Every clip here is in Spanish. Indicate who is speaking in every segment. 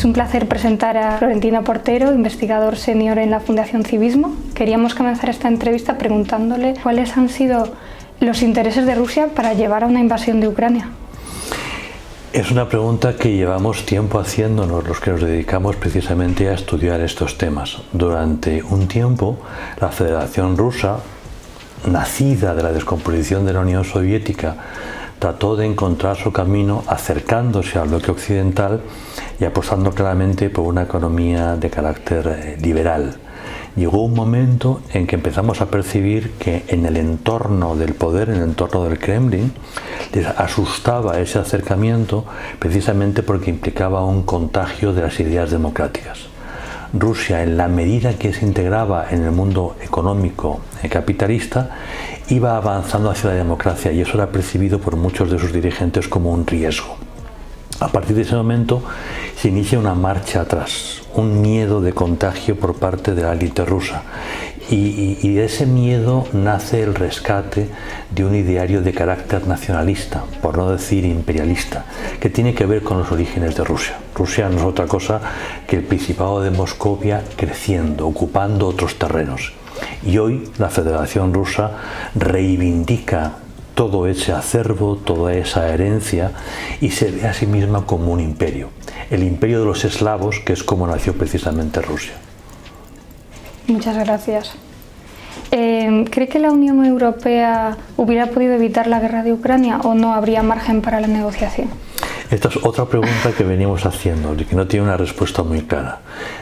Speaker 1: Es un placer presentar a Florentino Portero, investigador senior en la Fundación Civismo. Queríamos comenzar esta entrevista preguntándole cuáles han sido los intereses de Rusia para llevar a una invasión de Ucrania.
Speaker 2: Es una pregunta que llevamos tiempo haciéndonos los que nos dedicamos precisamente a estudiar estos temas. Durante un tiempo, la Federación Rusa, nacida de la descomposición de la Unión Soviética, trató de encontrar su camino acercándose al bloque occidental y apostando claramente por una economía de carácter liberal. Llegó un momento en que empezamos a percibir que en el entorno del poder, en el entorno del Kremlin, les asustaba ese acercamiento precisamente porque implicaba un contagio de las ideas democráticas. Rusia, en la medida que se integraba en el mundo económico capitalista, iba avanzando hacia la democracia y eso era percibido por muchos de sus dirigentes como un riesgo. A partir de ese momento se inicia una marcha atrás, un miedo de contagio por parte de la élite rusa y de ese miedo nace el rescate de un ideario de carácter nacionalista, por no decir imperialista, que tiene que ver con los orígenes de Rusia. Rusia no es otra cosa que el Principado de Moscovia creciendo, ocupando otros terrenos. Y hoy la Federación Rusa reivindica todo ese acervo, toda esa herencia y se ve a sí misma como un imperio. El imperio de los eslavos, que es como nació precisamente Rusia.
Speaker 1: Muchas gracias. ¿Cree que la Unión Europea hubiera podido evitar la guerra de Ucrania o no habría margen para la negociación?
Speaker 2: Esta es otra pregunta que venimos haciendo y que no tiene una respuesta muy clara.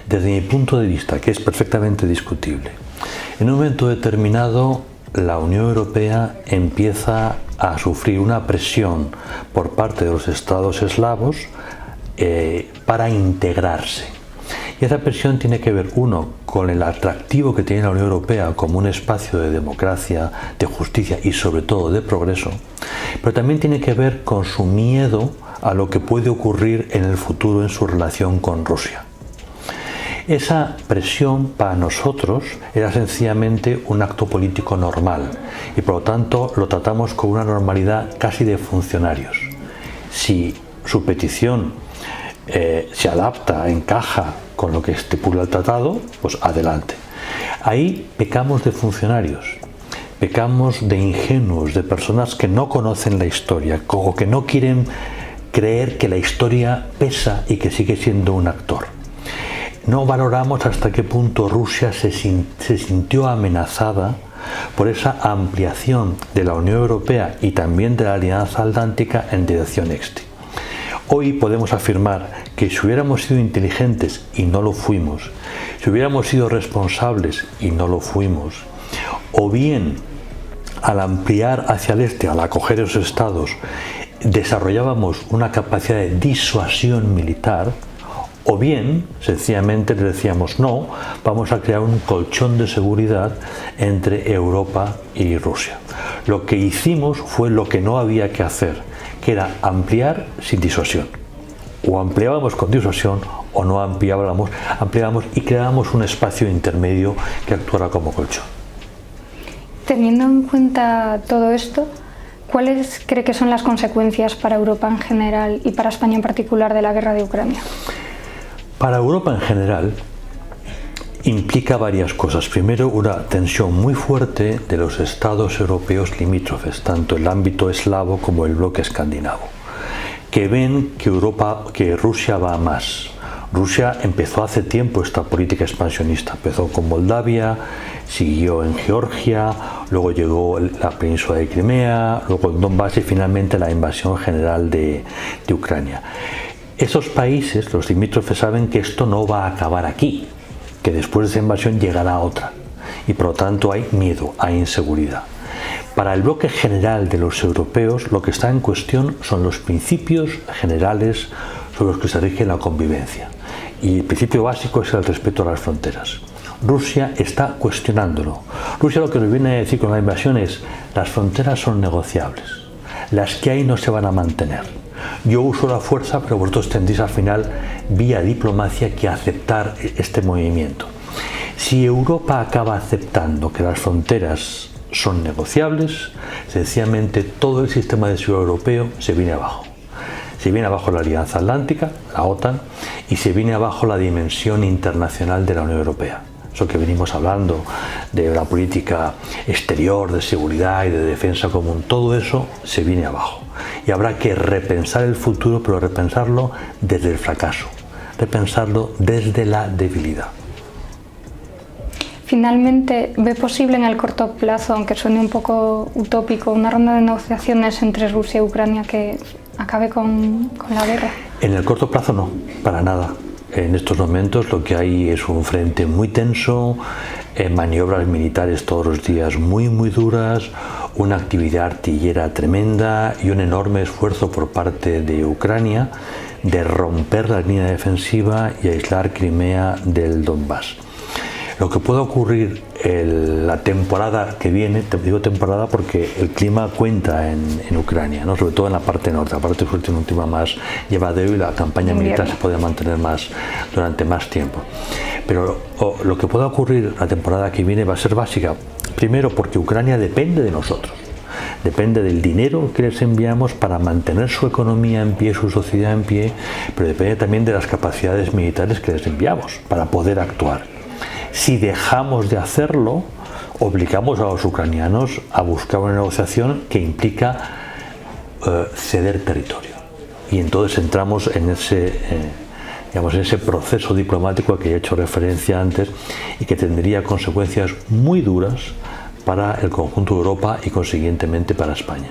Speaker 2: Desde mi punto de vista, que es perfectamente discutible, en un momento determinado la Unión Europea empieza a sufrir una presión por parte de los estados eslavos para integrarse. Y esa presión tiene que ver, uno, con el atractivo que tiene la Unión Europea como un espacio de democracia, de justicia y sobre todo de progreso, pero también tiene que ver con su miedo a lo que puede ocurrir en el futuro en su relación con Rusia. Esa presión para nosotros era sencillamente un acto político normal y por lo tanto lo tratamos con una normalidad casi de funcionarios. Si su petición se adapta, encaja con lo que estipula el tratado, pues adelante. Ahí pecamos de funcionarios, pecamos de ingenuos, de personas que no conocen la historia o que no quieren creer que la historia pesa y que sigue siendo un actor. No valoramos hasta qué punto Rusia se sintió amenazada por esa ampliación de la Unión Europea y también de la Alianza Atlántica en dirección este. Hoy podemos afirmar que si hubiéramos sido inteligentes y no lo fuimos, si hubiéramos sido responsables y no lo fuimos, o bien al ampliar hacia el este, al acoger esos estados, desarrollábamos una capacidad de disuasión militar, o bien, sencillamente le decíamos no, vamos a crear un colchón de seguridad entre Europa y Rusia. Lo que hicimos fue lo que no había que hacer, que era ampliar sin disuasión. O ampliábamos con disuasión o no ampliábamos y creábamos un espacio intermedio que actuara como colchón.
Speaker 1: Teniendo en cuenta todo esto, ¿cuáles cree que son las consecuencias para Europa en general y para España en particular de la guerra de Ucrania?
Speaker 2: Para Europa en general implica varias cosas. Primero, una tensión muy fuerte de los estados europeos limítrofes, tanto el ámbito eslavo como el bloque escandinavo, que ven que Rusia va a más. Rusia empezó hace tiempo esta política expansionista. Empezó con Moldavia, siguió en Georgia, luego llegó la península de Crimea, luego el Donbass y finalmente la invasión general de Ucrania. Esos países, los limítrofes, saben que esto no va a acabar aquí, que después de esa invasión llegará otra y por lo tanto hay miedo, hay inseguridad. Para el bloque general de los europeos lo que está en cuestión son los principios generales sobre los que se rige la convivencia y el principio básico es el respeto a las fronteras. Rusia está cuestionándolo. Rusia lo que nos viene a decir con la invasión es las fronteras son negociables, las que hay no se van a mantener. Yo uso la fuerza, pero vosotros tendréis al final, vía diplomacia, que aceptar este movimiento. Si Europa acaba aceptando que las fronteras son negociables, sencillamente todo el sistema de seguridad europeo se viene abajo. Se viene abajo la Alianza Atlántica, la OTAN, y se viene abajo la dimensión internacional de la Unión Europea. Eso que venimos hablando de la política exterior, de seguridad y de defensa común, todo eso se viene abajo. Y habrá que repensar el futuro, pero repensarlo desde el fracaso, repensarlo desde la debilidad.
Speaker 1: Finalmente, ¿ve posible en el corto plazo, aunque suene un poco utópico, una ronda de negociaciones entre Rusia y Ucrania que acabe con la guerra?
Speaker 2: En el corto plazo no, para nada. En estos momentos lo que hay es un frente muy tenso, maniobras militares todos los días muy duras, una actividad artillera tremenda y un enorme esfuerzo por parte de Ucrania de romper la línea defensiva y aislar Crimea del Donbass. Lo que puede ocurrir la temporada que viene, te digo temporada porque el clima cuenta en Ucrania, ¿no? Sobre todo en la parte norte, la parte sur tiene un clima más llevadero y la campaña militar se puede mantener durante más tiempo. Pero lo que pueda ocurrir la temporada que viene va a ser básica, primero porque Ucrania depende de nosotros. Depende del dinero que les enviamos para mantener su economía en pie, su sociedad en pie, pero depende también de las capacidades militares que les enviamos para poder actuar. Si dejamos de hacerlo, obligamos a los ucranianos a buscar una negociación que implica ceder territorio. Y entonces entramos en ese proceso diplomático al que he hecho referencia antes y que tendría consecuencias muy duras para el conjunto de Europa y consiguientemente para España.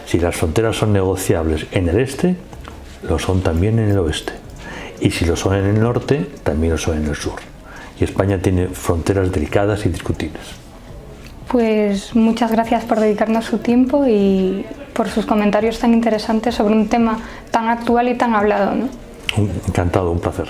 Speaker 2: Si las fronteras son negociables en el este, lo son también en el oeste. Y si lo son en el norte, también lo son en el sur. Y España tiene fronteras delicadas y discutibles.
Speaker 1: Pues muchas gracias por dedicarnos su tiempo y por sus comentarios tan interesantes sobre un tema tan actual y tan hablado, ¿no?
Speaker 2: Encantado, un placer.